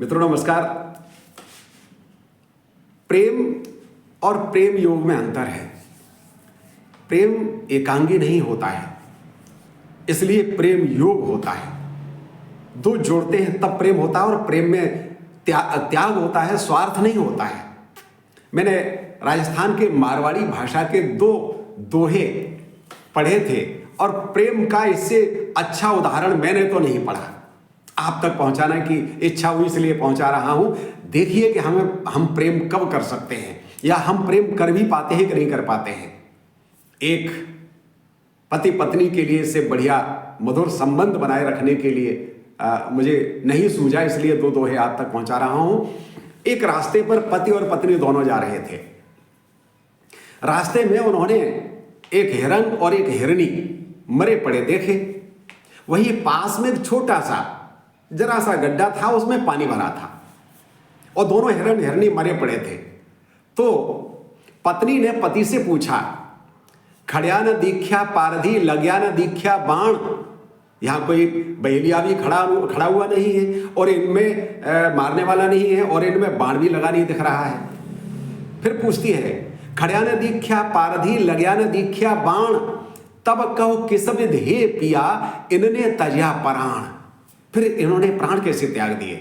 मित्रों नमस्कार। प्रेम और प्रेम योग में अंतर है। प्रेम एकांगी नहीं होता है, इसलिए प्रेम योग होता है। दो जोड़ते हैं तब प्रेम होता है, और प्रेम में त्याग होता है, स्वार्थ नहीं होता है। मैंने राजस्थान के मारवाड़ी भाषा के दो दोहे पढ़े थे, और प्रेम का इससे अच्छा उदाहरण मैंने तो नहीं पढ़ा। आप तक पहुंचाने की इच्छा हुई इसलिए पहुंचा रहा हूं। देखिए कि हम प्रेम कब कर सकते हैं, या हम प्रेम कर भी पाते हैं कि नहीं कर पाते हैं। एक पति पत्नी के लिए इससे बढ़िया मधुर संबंध बनाए रखने के लिए मुझे नहीं सूझा, इसलिए दो दोहे आप तक पहुंचा रहा हूं। एक रास्ते पर पति और पत्नी दोनों जा रहे थे। रास्ते में उन्होंने एक हिरन और एक हिरनी मरे पड़े देखे। वही पास में एक छोटा सा जरा सा गड्ढा था, उसमें पानी भरा था, और दोनों हिरन हिरनी मरे पड़े थे। तो पत्नी ने पति से पूछा, खड़िया न दीख्या पारधी लग्या न दीख्या बाण। यहां कोई बहेलिया भी खड़ा हुआ नहीं है, और इनमें मारने वाला नहीं है, और इनमें बाण भी लगा नहीं दिख रहा है। फिर पूछती है, खड़िया न दीख्या पारधी लग्या न दीख्या बाण, तब कहो किस विध हे पिया इनने तज्या प्राण। फिर इन्होंने प्राण कैसे त्याग दिए।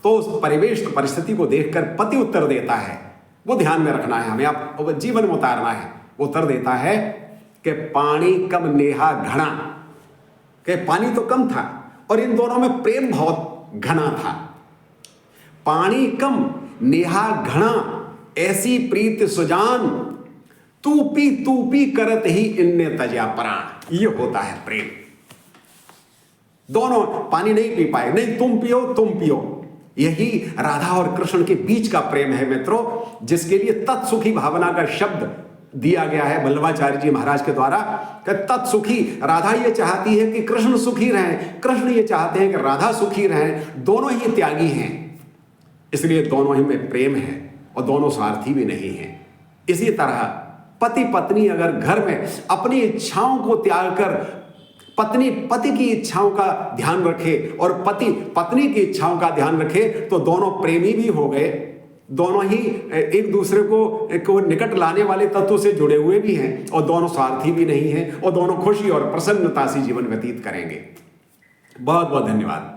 तो उस परिवेश परिस्थिति को देखकर पति उत्तर देता है, वो ध्यान में रखना है हमें, आप जीवन में उतारना है। वो उत्तर देता है कि पानी कम नेहा घना, कि पानी तो कम था और इन दोनों में प्रेम बहुत घना था। पानी कम नेहा घना ऐसी प्रीत सुजान, तू पी करत ही इनने तज्या प्राण। ये होता है प्रेम। दोनों पानी नहीं पी पाए, नहीं तुम पियो। यही राधा और कृष्ण के बीच का प्रेम है मित्रों, जिसके लिए तत्सुखी भावना का शब्द दिया गया है वल्लभाचार्य जी महाराज के द्वारा। कि तत्सुखी, राधा ये चाहती है कि कृष्ण सुखी रहें, कृष्ण ये चाहते हैं कि राधा सुखी रहें। दोनों ही त्यागी हैं, इसलिए दोनों ही में प्रेम है, और दोनों स्वार्थी भी नहीं है। इसी तरह पति पत्नी अगर घर में अपनी इच्छाओं को त्याग कर पत्नी पति की इच्छाओं का ध्यान रखे और पति पत्नी की इच्छाओं का ध्यान रखे, तो दोनों प्रेमी भी हो गए। दोनों ही एक दूसरे को निकट लाने वाले तत्वों से जुड़े हुए भी हैं, और दोनों स्वार्थी भी नहीं हैं, और दोनों खुशी और प्रसन्नता से जीवन व्यतीत करेंगे। बहुत बहुत धन्यवाद।